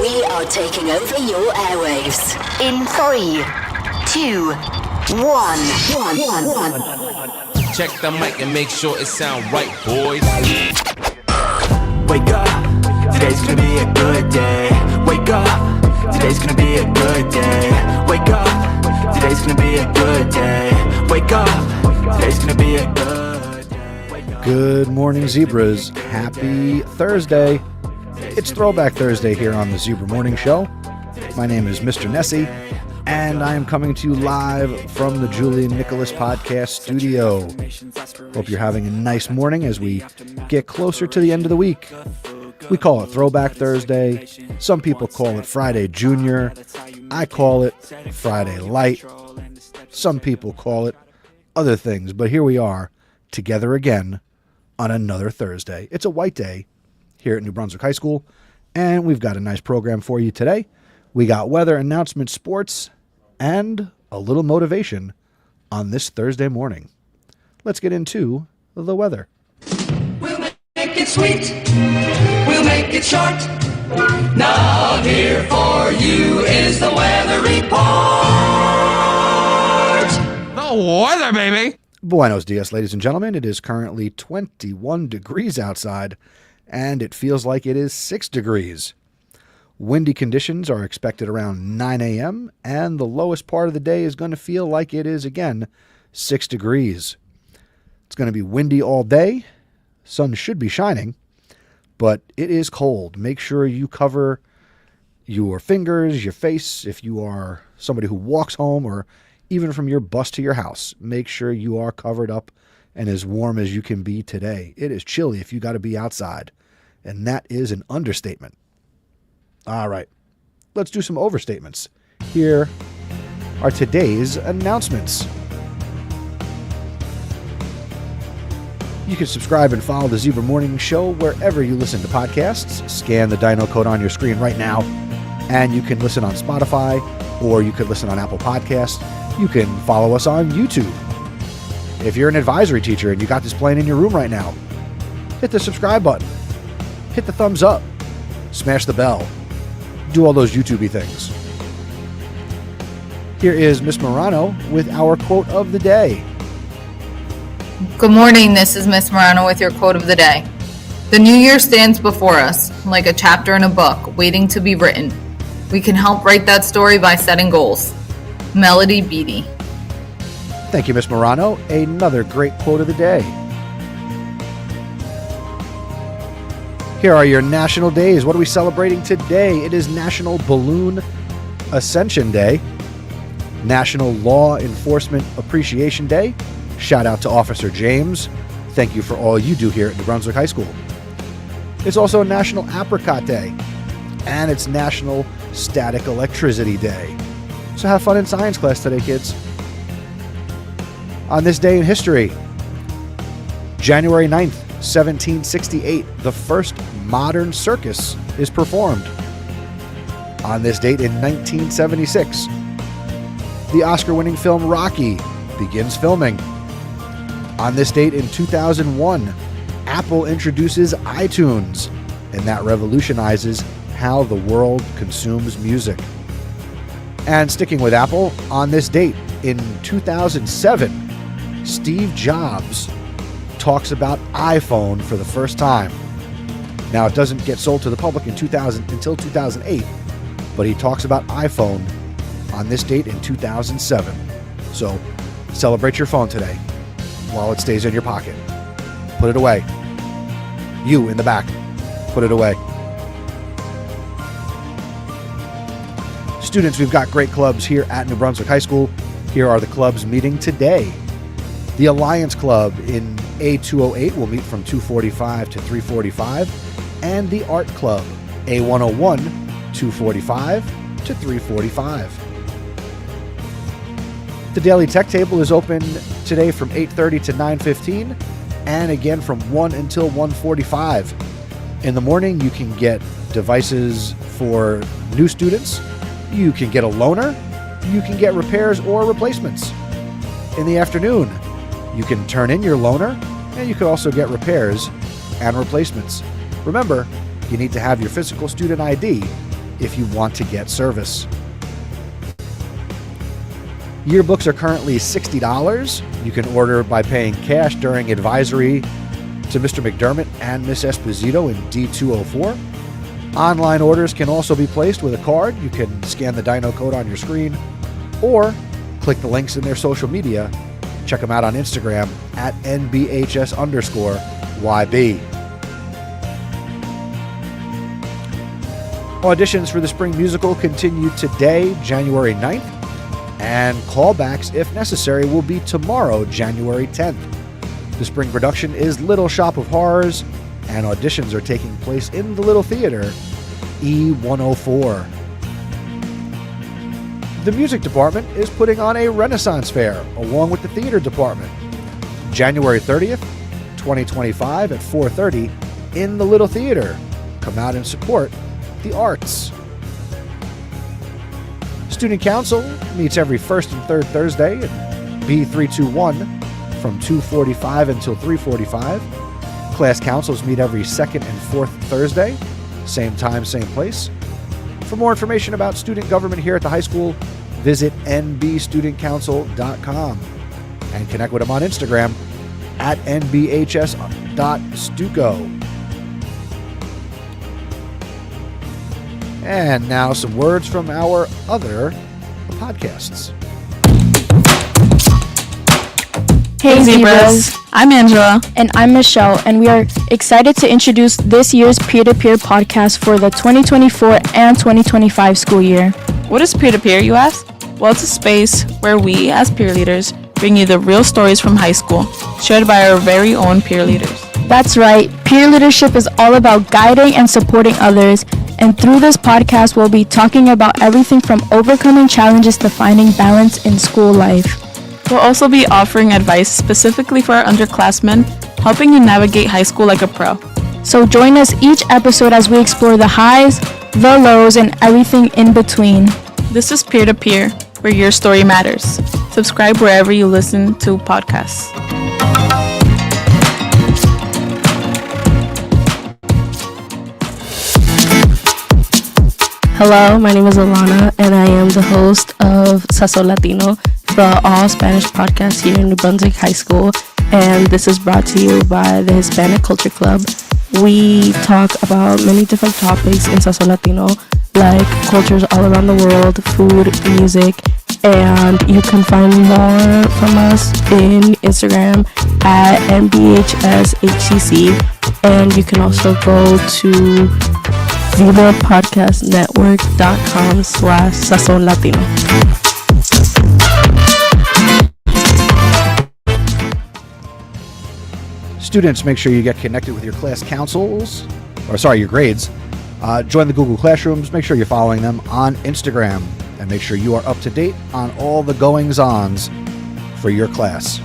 We are taking over your airwaves. In 3, 2, 1. Check the mic and make sure it sound right, boys. Wake up, today's gonna be a good day. Wake up, today's gonna be a good day. Wake up, today's gonna be a good day. Wake up, today's gonna be a good day. Good morning, Zebras. Happy Thursday. It's Throwback Thursday here on the Zebra Morning Show. My name is Mr. Nessie, and I am coming to you live from the Julian Nicholas Podcast Studio. Hope you're having a nice morning as we get closer to the end of the week. We call it Throwback Thursday. Some people call it Friday Junior. I call it Friday Light. Some people call it other things, but here we are together again on another Thursday. It's a white day here at New Brunswick High School, and we've got a nice program for you today. We got weather, announcements, sports, and a little motivation on this Thursday morning. Let's get into the weather. We'll make it sweet, we'll make it short. Now here for you is the weather report. The weather, baby. Buenos dias, ladies and gentlemen. It is currently 21 degrees outside, and it feels like it is 6 degrees. Windy conditions are expected around 9 a.m., and the lowest part of the day is going to feel like it is, again, 6 degrees. It's going to be windy all day. Sun should be shining, but it is cold. Make sure you cover your fingers, your face. If you are somebody who walks home or even from your bus to your house, make sure you are covered up and as warm as you can be today. It is chilly if you got to be outside, and that is an understatement. All right, let's do some overstatements. Here are today's announcements. You can subscribe and follow the Zebra Morning Show wherever you listen to podcasts. Scan the Dino code on your screen right now, and you can listen on Spotify, or you could listen on Apple Podcasts. You can follow us on YouTube. If you're an advisory teacher and you got this playing in your room right now, hit the subscribe button, hit the thumbs up, smash the bell, do all those YouTube-y things. Here is Miss Morano with our quote of the day. Good morning, this is Miss Morano with your quote of the day. The new year stands before us, like a chapter in a book, waiting to be written. We can help write that story by setting goals. Melody Beatty. Thank you, Miss Morano. Another great quote of the day. Here are your national days. What are we celebrating today? It is National Balloon Ascension Day, National Law Enforcement Appreciation Day. Shout out to Officer James. Thank you for all you do here at New Brunswick High School. It's also National Apricot Day, and it's National Static Electricity Day. So have fun in science class today, kids. On this day in history, January 9th, 1768, the first modern circus is performed. On this date in 1976, the Oscar-winning film Rocky begins filming. On this date in 2001, Apple introduces iTunes, and that revolutionizes how the world consumes music. And sticking with Apple, on this date in 2007, Steve Jobs talks about iPhone for the first time. Now, it doesn't get sold to the public until 2008, but he talks about iPhone on this date in 2007. So, celebrate your phone today while it stays in your pocket. Put it away. You in the back, put it away. Students, we've got great clubs here at New Brunswick High School. Here are the clubs meeting today. The Alliance Club in A208 will meet from 2:45 to 3:45, and the Art Club, A101, 2:45 to 3:45. The Daily Tech Table is open today from 8:30 to 9:15, and again from 1 until 1:45. In the morning, you can get devices for new students. You can get a loaner. You can get repairs or replacements. In the afternoon, you can turn in your loaner, and you can also get repairs and replacements. Remember, you need to have your physical student ID if you want to get service. Yearbooks are currently $60. You can order by paying cash during advisory to Mr. McDermott and Miss Esposito in D204. Online orders can also be placed with a card. You can scan the Dino code on your screen or click the links in their social media. Check them out on Instagram at NBHS_YB. Auditions for the spring musical continue today, January 9th, and callbacks, if necessary, will be tomorrow, January 10th. The spring production is Little Shop of Horrors, and auditions are taking place in the Little Theater, E104. The music department is putting on a Renaissance Fair, along with the theater department, January 30th, 2025 at 4:30 in the Little Theater. Come out and support the arts. Student Council meets every first and third Thursday at B321 from 2:45 until 3:45. Class councils meet every second and fourth Thursday, same time, same place. For more information about student government here at the high school, visit nbstudentcouncil.com and connect with them on Instagram at nbhs.stuco. And now some words from our other podcasts. Hey Zebras, I'm Angela. And I'm Michelle, and we are excited to introduce this year's peer-to-peer podcast for the 2024 and 2025 school year. What is peer-to-peer, you ask? Well, it's a space where we, as peer leaders, bring you the real stories from high school, shared by our very own peer leaders. That's right, peer leadership is all about guiding and supporting others, and through this podcast, we'll be talking about everything from overcoming challenges to finding balance in school life. We'll also be offering advice specifically for our underclassmen, helping you navigate high school like a pro. So join us each episode as we explore the highs, the lows, and everything in between. This is Peer-to-Peer, where your story matters. Subscribe wherever you listen to podcasts. Hello, my name is Alana, and I am the host of Sazón Latino, the all-Spanish podcast here in New Brunswick High School, and this is brought to you by the Hispanic Culture Club. We talk about many different topics in Sazón Latino, like cultures all around the world, food, music, and you can find more from us in Instagram at NBHSHCC, and you can also go to zebrapodcastnetwork.com/Sazón Latino. Students, make sure you get connected with your class councils, your grades. Join the Google Classrooms. Make sure you're following them on Instagram, and make sure you are up to date on all the goings-ons for your class.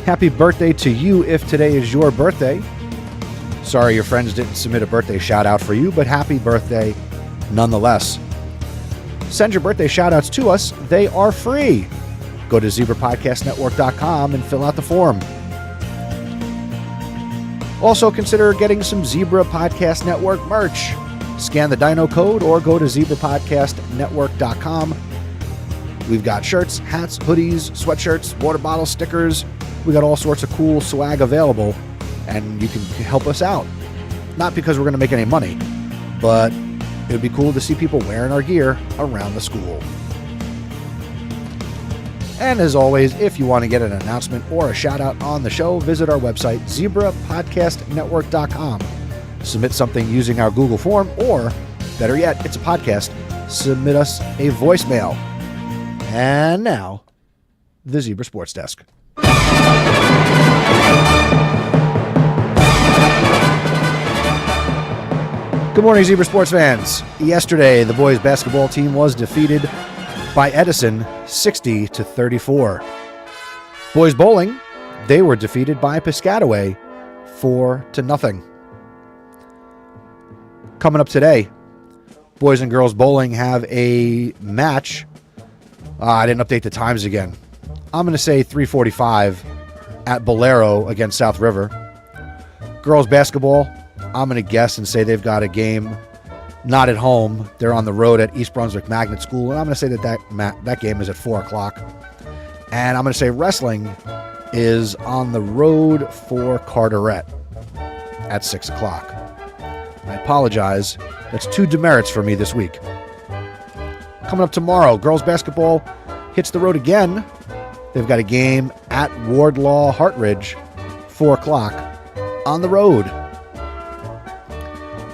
Happy birthday to you if today is your birthday. Sorry your friends didn't submit a birthday shout-out for you, but happy birthday nonetheless. Send your birthday shout-outs to us. They are free. Go to zebrapodcastnetwork.com and fill out the form. Also, consider getting some Zebra Podcast Network merch. Scan the Dino code or go to zebrapodcastnetwork.com. We've got shirts, hats, hoodies, sweatshirts, water bottle stickers. We got all sorts of cool swag available, and you can help us out. Not because we're going to make any money, but it would be cool to see people wearing our gear around the school. And as always, if you want to get an announcement or a shout out on the show, visit our website, zebrapodcastnetwork.com. Submit something using our Google form, or better yet, it's a podcast. Submit us a voicemail. And now, the Zebra Sports Desk. Good morning, Zebra Sports fans. Yesterday, the boys basketball team was defeated by Edison 60-34. Boys bowling, they were defeated by Piscataway 4-0. Coming up today, boys and girls bowling have a match. I didn't update the times again. I'm going to say 3:45 at Bolero against South River. Girls basketball, I'm going to guess and say they've got a game not at home. They're on the road at East Brunswick Magnet School. And I'm going to say that game is at 4 o'clock. And I'm going to say wrestling is on the road for Carteret at 6 o'clock. I apologize. That's 2 demerits for me this week. Coming up tomorrow, girls basketball hits the road again. They've got a game at Wardlaw Hartridge, 4 o'clock on the road.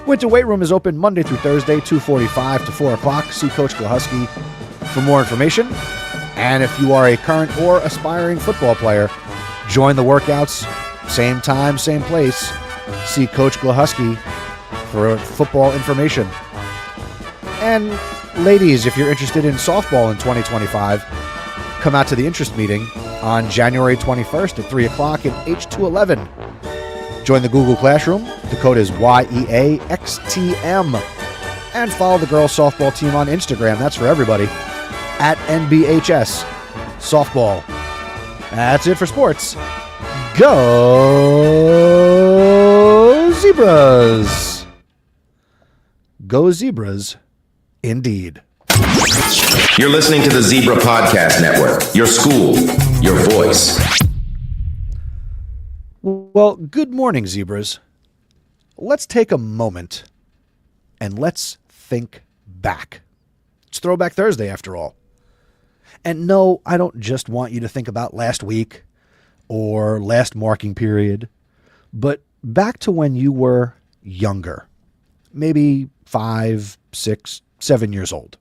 Winter Weight Room is open Monday through Thursday, 2:45 to 4 o'clock. See Coach Glahuski for more information. And if you are a current or aspiring football player, join the workouts, same time, same place. See Coach Glahuski for football information. And ladies, if you're interested in softball in 2025, come out to the interest meeting on January 21st at 3 o'clock in H211. Join the Google Classroom. The code is YEAXTM. And follow the girls softball team on Instagram. That's for everybody. At NBHS Softball. That's it for sports. Go Zebras! Go Zebras, indeed. You're listening to the Zebra Podcast Network. Your school, your voice. Well, good morning, Zebras. Let's take a moment and let's think back. It's Throwback Thursday, after all. And no, I don't just want you to think about last week or last marking period, but back to when you were younger, maybe 5, 6, 7 years old.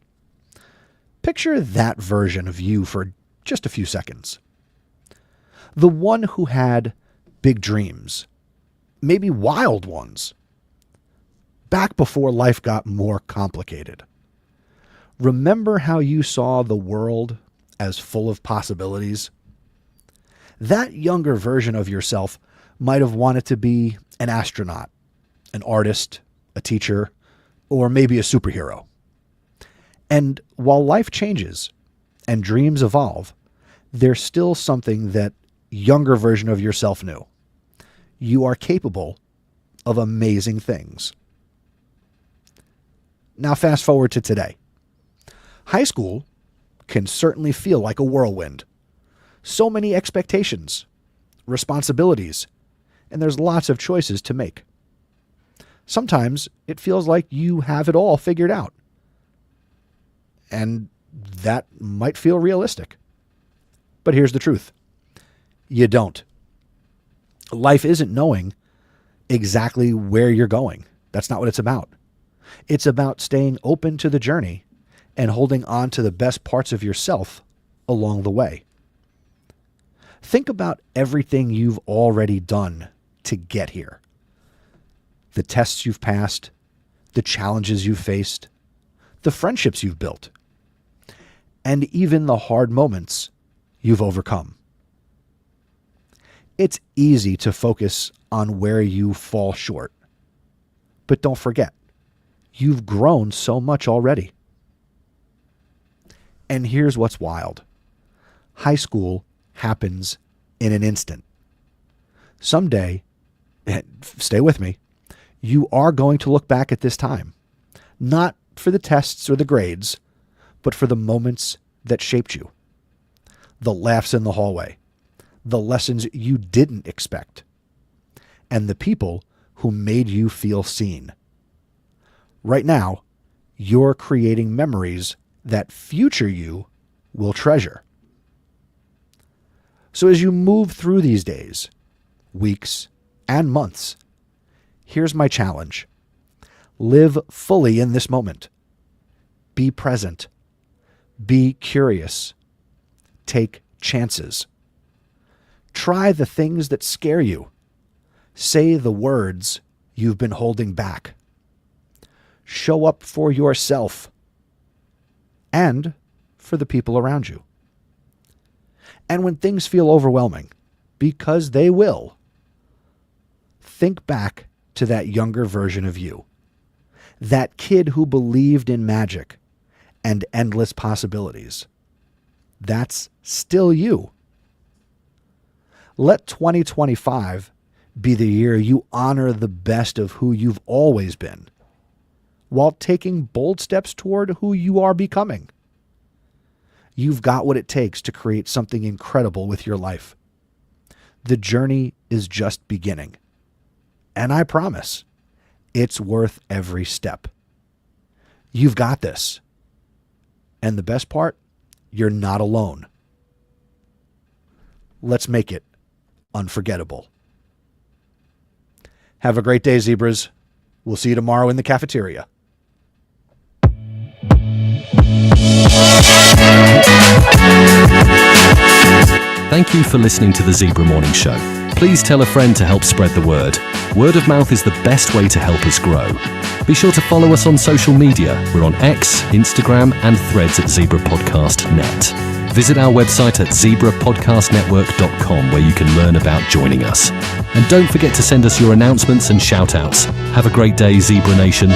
Picture that version of you for just a few seconds. The one who had big dreams, maybe wild ones, back before life got more complicated. Remember how you saw the world as full of possibilities? That younger version of yourself might have wanted to be an astronaut, an artist, a teacher, or maybe a superhero. And while life changes and dreams evolve, there's still something that younger version of yourself knew. You are capable of amazing things. Now fast forward to today. High school can certainly feel like a whirlwind. So many expectations, responsibilities, and there's lots of choices to make. Sometimes it feels like you have it all figured out. And that might feel realistic. But here's the truth. You don't. Life isn't knowing exactly where you're going. That's not what it's about. It's about staying open to the journey and holding on to the best parts of yourself along the way. Think about everything you've already done to get here. The tests you've passed, the challenges you've faced, the friendships you've built, and even the hard moments you've overcome. It's easy to focus on where you fall short. But don't forget, you've grown so much already. And here's what's wild. High school happens in an instant. Someday, stay with me, you are going to look back at this time, not for the tests or the grades, but for the moments that shaped you. The laughs in the hallway, the lessons you didn't expect, and the people who made you feel seen. Right now, you're creating memories that future you will treasure. So as you move through these days, weeks, and months, here's my challenge. Live fully in this moment. Be present. Be curious. Take chances. Try the things that scare you. Say the words you've been holding back. Show up for yourself and for the people around you. And when things feel overwhelming, because they will, think back to that younger version of you. That kid who believed in magic and endless possibilities. That's still you. Let 2025 be the year you honor the best of who you've always been, while taking bold steps toward who you are becoming. You've got what it takes to create something incredible with your life. The journey is just beginning. And I promise, it's worth every step. You've got this. And the best part, you're not alone. Let's make it unforgettable. Have a great day, Zebras. We'll see you tomorrow in the cafeteria. Thank you for listening to the Zebra Morning Show. Please tell a friend to help spread the word. Word of mouth is the best way to help us grow. Be sure to follow us on social media. We're on X, Instagram, and Threads at Zebra Podcast Net. Visit our website at zebrapodcastnetwork.com where you can learn about joining us. And don't forget to send us your announcements and shout-outs. Have a great day, Zebra Nation.